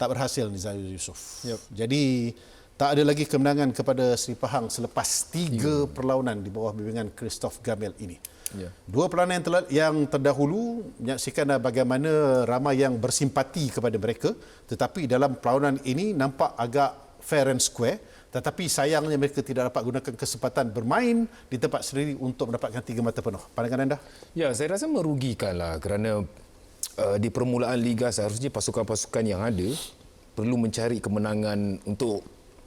tak berhasil Nizam Yusof. Jadi tak ada lagi kemenangan kepada Seri Pahang selepas 3 perlawanan di bawah bimbingan Christophe Gamel ini. 2 perlawanan yang terdahulu menyaksikan bagaimana ramai yang bersimpati kepada mereka, tetapi dalam perlawanan ini nampak agak fair and square, tetapi sayangnya mereka tidak dapat gunakan kesempatan bermain di tempat sendiri untuk mendapatkan 3 mata penuh. Pandangan anda? Ya, saya rasa merugikanlah kerana di permulaan liga seharusnya pasukan-pasukan yang ada perlu mencari kemenangan untuk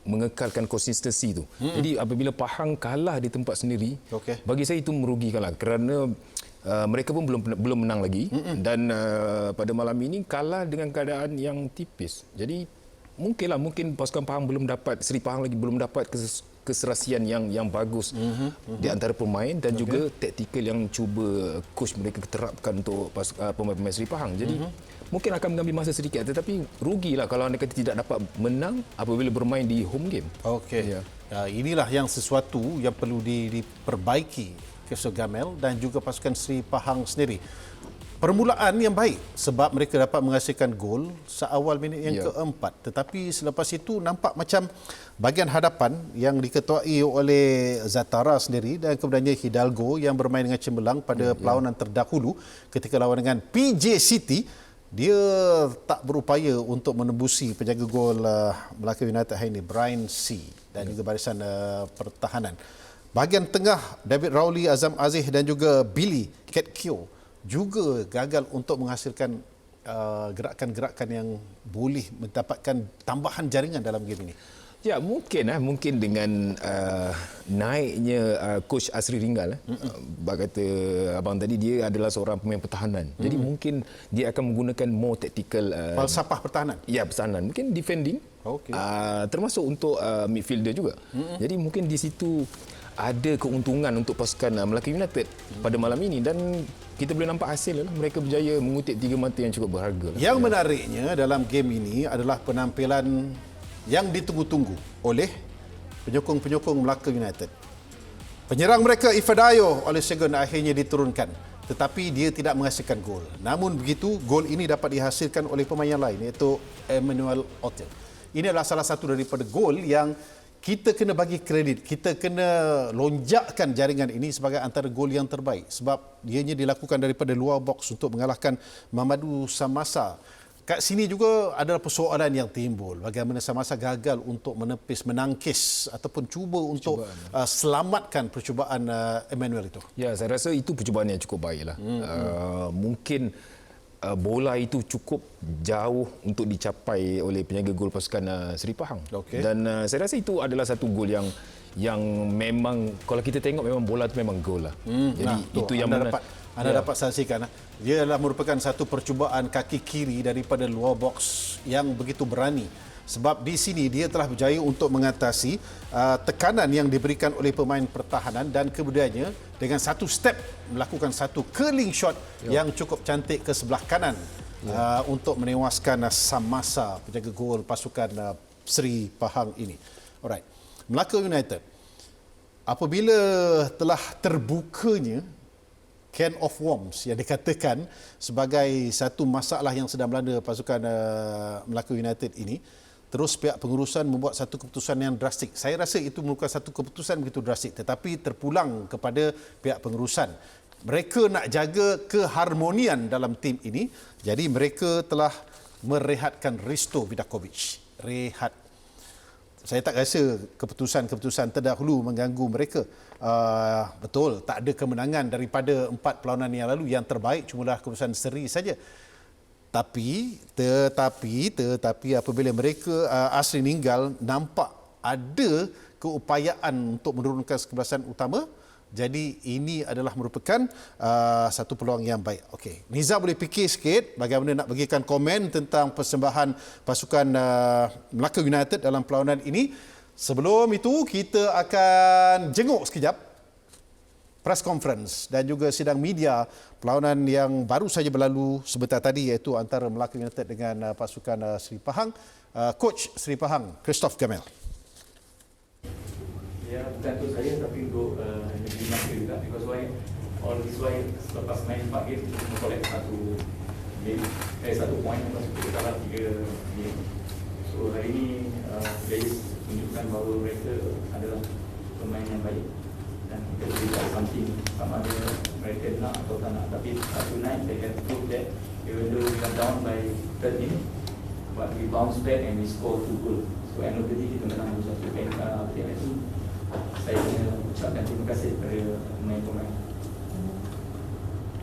mengekalkan konsistensi itu. Jadi apabila Pahang kalah di tempat sendiri, bagi saya itu merugikanlah kerana mereka pun belum menang lagi dan pada malam ini kalah dengan keadaan yang tipis. Jadi mungkin pasukan Pahang Seri Pahang lagi belum dapat keserasian yang bagus di antara pemain dan juga taktikal yang cuba coach mereka terapkan untuk pemain-pemain Seri Pahang. Jadi mungkin akan mengambil masa sedikit, tetapi rugilah kalau anda kata tidak dapat menang apabila bermain di home game. Inilah yang sesuatu yang perlu diperbaiki Christophe Gamel dan juga pasukan Seri Pahang sendiri. Permulaan yang baik sebab mereka dapat menghasilkan gol seawal minit yang keempat, tetapi selepas itu nampak macam bahagian hadapan yang diketuai oleh Zatara sendiri dan kemudiannya Hidalgo yang bermain dengan cemerlang pada perlawanan terdahulu ketika lawan dengan PJ City, dia tak berupaya untuk menembusi penjaga gol Melaka United hari ini, Brian C, dan juga barisan pertahanan. Bahagian tengah, David Rowley, Azam Aziz dan juga Billy Ketkyo juga gagal untuk menghasilkan gerakan-gerakan yang boleh mendapatkan tambahan jaringan dalam game ini. Ya, mungkin dengan naiknya coach Asri Ringgal, kata abang tadi, dia adalah seorang pemain pertahanan. Jadi mungkin dia akan menggunakan more tactical falsafah pertahanan. Ya, pertahanan. Mungkin defending. Termasuk untuk midfielder juga. Jadi mungkin di situ ada keuntungan untuk pasukan Melaka United pada malam ini dan kita boleh nampak hasil mereka berjaya mengutip 3 mata yang cukup berharga. Yang menariknya dalam game ini adalah penampilan yang ditunggu-tunggu oleh penyokong-penyokong Melaka United. Penyerang mereka Ifadayo oleh Segun akhirnya diturunkan, tetapi dia tidak menghasilkan gol. Namun begitu, gol ini dapat dihasilkan oleh pemain yang lain, iaitu Emmanuel Otel. Ini adalah salah satu daripada gol yang kita kena bagi kredit, kita kena lonjakkan jaringan ini sebagai antara gol yang terbaik sebab ianya dilakukan daripada luar box untuk mengalahkan Mamadou Samasa. Kat sini juga adalah persoalan yang timbul, bagaimana Samasa gagal untuk menangkis ataupun cuba untuk selamatkan percubaan Emmanuel itu. Ya, saya rasa itu percubaan yang cukup baiklah. Mungkin bola itu cukup jauh untuk dicapai oleh penjaga gol pasukan Seri Pahang. Dan saya rasa itu adalah satu gol yang memang kalau kita tengok memang bola itu memang gol lah. Jadi itu yang anda dapat saksikan. Dia adalah merupakan satu percubaan kaki kiri daripada luar box yang begitu berani. Sebab di sini dia telah berjaya untuk mengatasi tekanan yang diberikan oleh pemain pertahanan dan kemudiannya dengan satu step melakukan satu curling shot yang cukup cantik ke sebelah kanan untuk menewaskan Samasa, penjaga gol pasukan Seri Pahang ini. Alright. Melaka United, apabila telah terbukanya can of worms yang dikatakan sebagai satu masalah yang sedang melanda pasukan Melaka United ini, terus pihak pengurusan membuat satu keputusan yang drastik. Saya rasa itu bukan satu keputusan begitu drastik, tetapi terpulang kepada pihak pengurusan. Mereka nak jaga keharmonian dalam tim ini, jadi mereka telah merehatkan Risto Vidakovic. Rehat. Saya tak rasa keputusan-keputusan terdahulu mengganggu mereka. Betul, tak ada kemenangan daripada 4 perlawanan yang lalu. Yang terbaik cumalah keputusan seri saja. Tetapi apabila mereka Asri Ninggal nampak ada keupayaan untuk menurunkan kesebelasan utama, jadi ini adalah merupakan satu peluang yang baik. Okey, Nizam boleh fikir sikit bagaimana nak bagikan komen tentang persembahan pasukan Melaka United dalam perlawanan ini. Sebelum itu kita akan jenguk sekejap press conference dan juga sidang media perlawanan yang baru saja berlalu sebentar tadi, iaitu antara Melaka United dengan pasukan Seri Pahang. Coach Seri Pahang, Christophe Gamel. Ya, bukan untuk saya tapi untuk negeri Melaka juga. Because why? All this why selepas main 4 game kita collect satu point, lepas kita kalah 3 game. permainan yang baik dan kita boleh buat something sama ada mereka nak atau tak nak. Tapi tonight they can prove that even though we are down by 3rd minute, but we bounce back and we score 2 goal. So end of the day kita menang 2-1. Dan itu saya ucapkan terima kasih kepada pemain-pemain.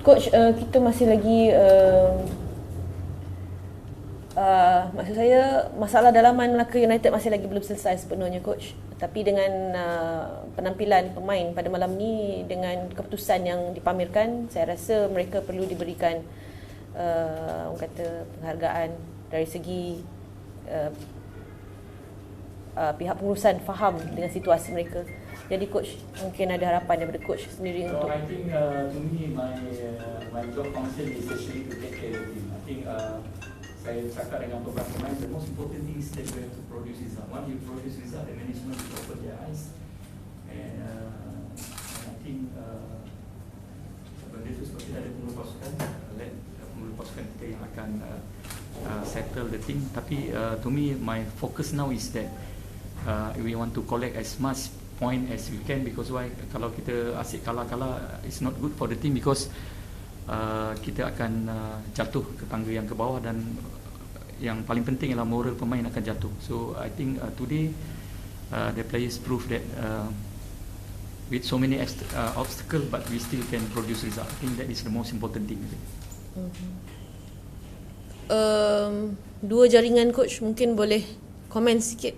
Coach, kita masih lagi maksud saya masalah dalaman Melaka United masih lagi belum selesai sepenuhnya, Coach. Tapi dengan penampilan pemain pada malam ni, dengan keputusan yang dipamerkan, saya rasa mereka perlu diberikan orang kata penghargaan dari segi pihak pengurusan faham dengan situasi mereka. Jadi coach, mungkin ada harapan daripada coach sendiri So untuk I think to me my job function is actually to take care of the team. I think saya cakap dengan beberapa pemain, the most important thing is that you have to produce result. Once you produce result, the management will open their eyes. And I think benda itu sebab kita ada pengurus pasukan, let pengurus pasukan kita yang akan settle the thing. Tapi to me, my focus now is that we want to collect as much point as we can, because why? Kalau kita asyik kalah-kalah, it's not good for the team, because kita akan jatuh ke tangga yang ke bawah, dan yang paling penting ialah moral pemain akan jatuh. So I think today the players prove that with so many obstacles, but we still can produce result. I think that is the most important thing. dua jaringan coach, mungkin boleh komen sikit.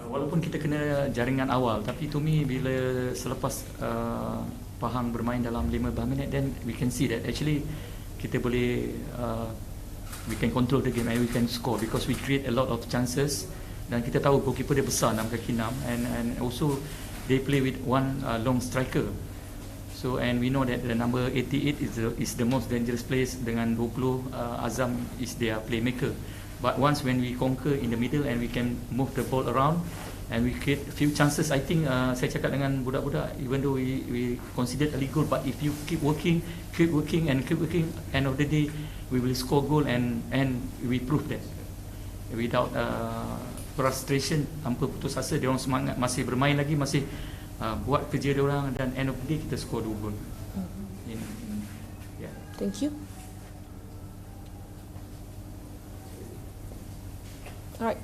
Walaupun kita kena jaringan awal, tapi to me bila selepas Pahang bermain dalam 15 minit, then we can see that actually kita boleh we can control the game and we can score, because we create a lot of chances, dan kita tahu goalkeeper dia besar 6 kaki 6, and also they play with one long striker. So and we know that the number 88 is the most dangerous place, dengan 20 Azam is their playmaker. But once when we conquer in the middle and we can move the ball around and we create a few chances, I think saya cakap dengan budak-budak, even though we considered early goal, but if you keep working, end of the day we will score goal, and we prove that without frustration, tanpa putus asa, dia orang semangat, masih bermain lagi, masih buat kerja dia orang, dan end of the day kita score 2 goal. Yeah. Thank you. Alright.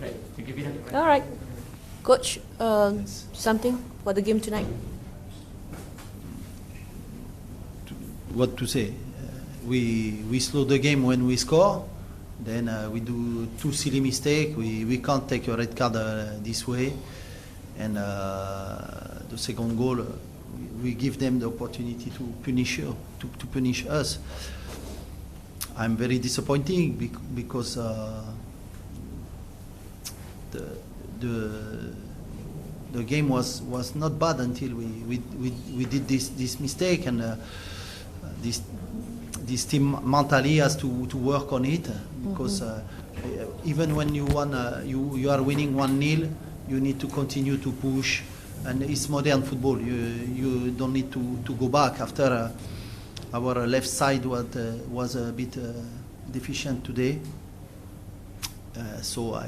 Right. Thank you, Vida. Alright. Coach, something for the game tonight? What to say? We slow the game when we score. Then we do 2 silly mistakes. We can't take a red card this way. And the second goal, we give them the opportunity to punish us. I'm very disappointing because the game was not bad until we did this mistake, and this team mentally has to work on it, because even when you are winning 1-0, you need to continue to push, and it's modern football. You don't need to go back after our left side was a bit deficient today, so I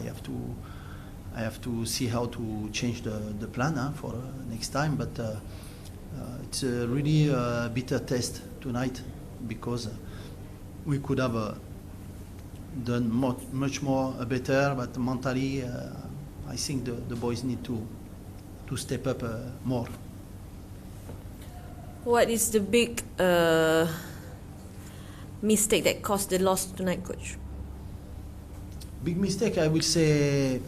have to see how to change the plan for next time. But it's really a bitter test tonight, because we could have done much more better. But mentally, I think the boys need to step up more. What is the big mistake that caused the loss tonight, coach? Big mistake, I will say,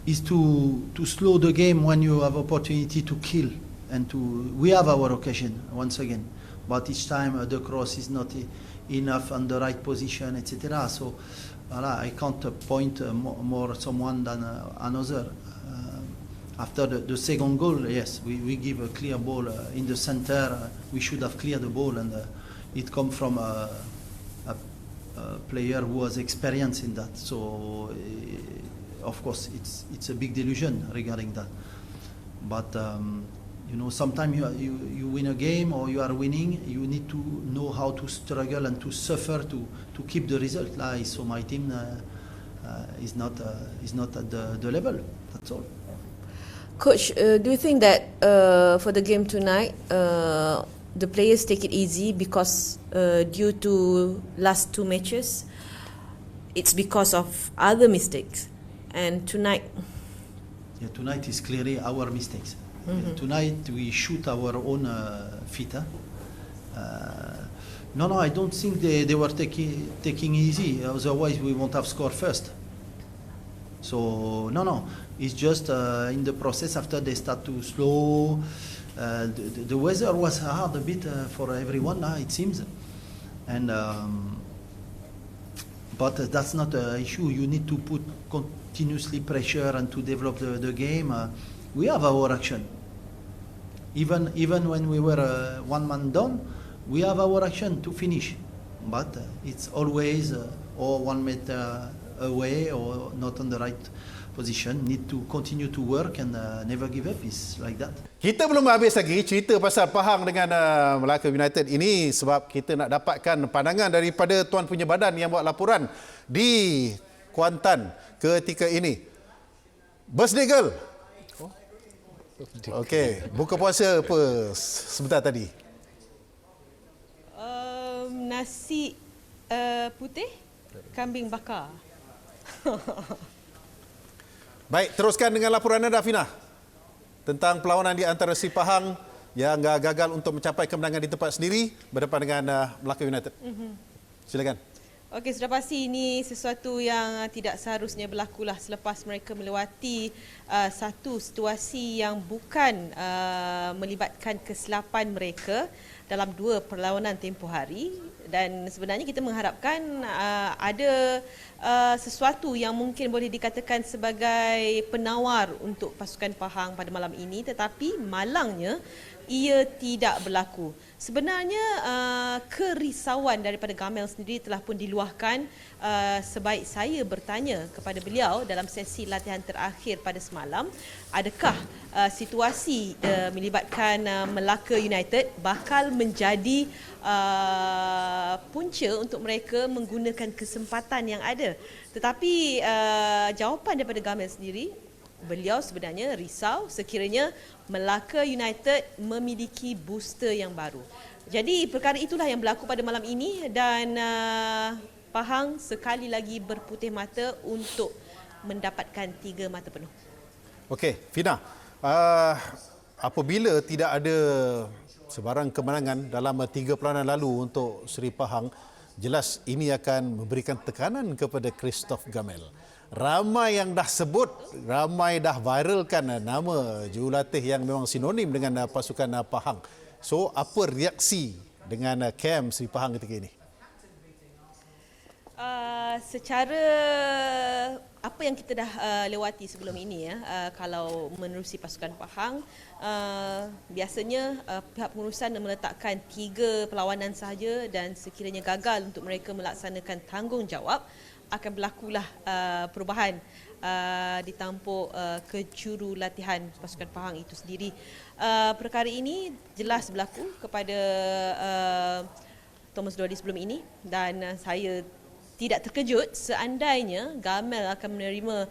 is to slow the game when you have opportunity to kill, and we have our occasion once again, but each time the cross is not enough on the right position, etc. So I can't point more someone than another. After the second goal, yes, we give a clear ball in the center. We should have cleared the ball, and it come from a player who has experience in that. So of course, it's a big delusion regarding that. But sometimes you win a game, or you are winning, you need to know how to struggle and to suffer to keep the result. So my team is not at the level. That's all. Coach, do you think that for the game tonight, the players take it easy because due to last two matches, it's because of other mistakes, and tonight? Yeah, tonight is clearly our mistakes. Tonight we shoot our own feet. No, I don't think they were taking easy. Otherwise, we won't have scored first. So no, it's just in the process after they start to slow. The weather was hard a bit for everyone, it seems, and but that's not an issue. You need to put continuously pressure and to develop the game. We have our action. Even when we were one man down, we have our action to finish. But it's always or 1 meter away or not on the right position. Need to continue to work and never give up. It's like that. Kita belum habis lagi cerita pasal Pahang dengan Melaka United ini sebab kita nak dapatkan pandangan daripada tuan punya badan yang buat laporan di Kuantan ketika ini. Birthday girl. Okey, buka puasa apa sebentar tadi? Nasi putih, kambing bakar. Baik, teruskan dengan laporan anda, Fina, tentang perlawanan di antara si Pahang yang gagal untuk mencapai kemenangan di tempat sendiri berdepan dengan Melaka United. Silakan. Okey, sudah pasti ini sesuatu yang tidak seharusnya berlakulah selepas mereka melewati satu situasi yang bukan melibatkan kesilapan mereka dalam dua perlawanan tempoh hari, dan sebenarnya kita mengharapkan ada sesuatu yang mungkin boleh dikatakan sebagai penawar untuk pasukan Pahang pada malam ini, tetapi malangnya ia tidak berlaku. Sebenarnya kerisauan daripada Gamel sendiri telah pun diluahkan sebaik saya bertanya kepada beliau dalam sesi latihan terakhir pada semalam, adakah situasi melibatkan Melaka United bakal menjadi punca untuk mereka menggunakan kesempatan yang ada. Tetapi jawapan daripada Gamel sendiri, beliau sebenarnya risau sekiranya Melaka United memiliki booster yang baru. Jadi perkara itulah yang berlaku pada malam ini, dan Pahang sekali lagi berputih mata untuk mendapatkan 3 mata penuh. Okey, Fina, apabila tidak ada sebarang kemenangan dalam 3 perlawanan lalu untuk Seri Pahang, jelas ini akan memberikan tekanan kepada Christophe Gamel. Ramai yang dah sebut, ramai dah viralkan nama jurulatih yang memang sinonim dengan pasukan Pahang. So, apa reaksi dengan camp Seri Pahang ketika ini? Secara apa yang kita dah lewati sebelum ini, kalau menerusi pasukan Pahang, biasanya pihak pengurusan meletakkan 3 perlawanan sahaja, dan sekiranya gagal untuk mereka melaksanakan tanggungjawab, akan berlakulah perubahan di tampuk kejurulatihan pasukan Pahang itu sendiri. Perkara ini jelas berlaku kepada Thomas Dodi sebelum ini, dan saya tidak terkejut seandainya Gamel akan menerima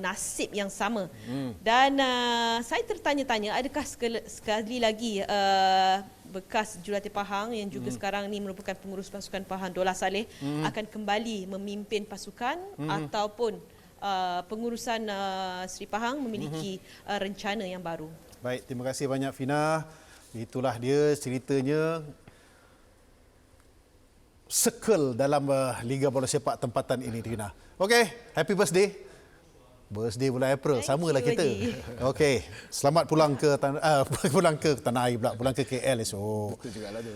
nasib yang sama. Dan saya tertanya-tanya, adakah sekali lagi bekas jurulatih Pahang yang juga sekarang ni merupakan pengurus pasukan Pahang, Dola Saleh, akan kembali memimpin pasukan ataupun pengurusan Seri Pahang memiliki rencana yang baru. Baik, terima kasih banyak Fina. Itulah dia ceritanya circle dalam Liga Bola Sepak tempatan ini, Fina. Okey, happy birthday. Birthday bulan April, samalah kita. Okey, selamat pulang ke pulang ke tanah air pula, pulang ke KL esok. Betul jugalah tu.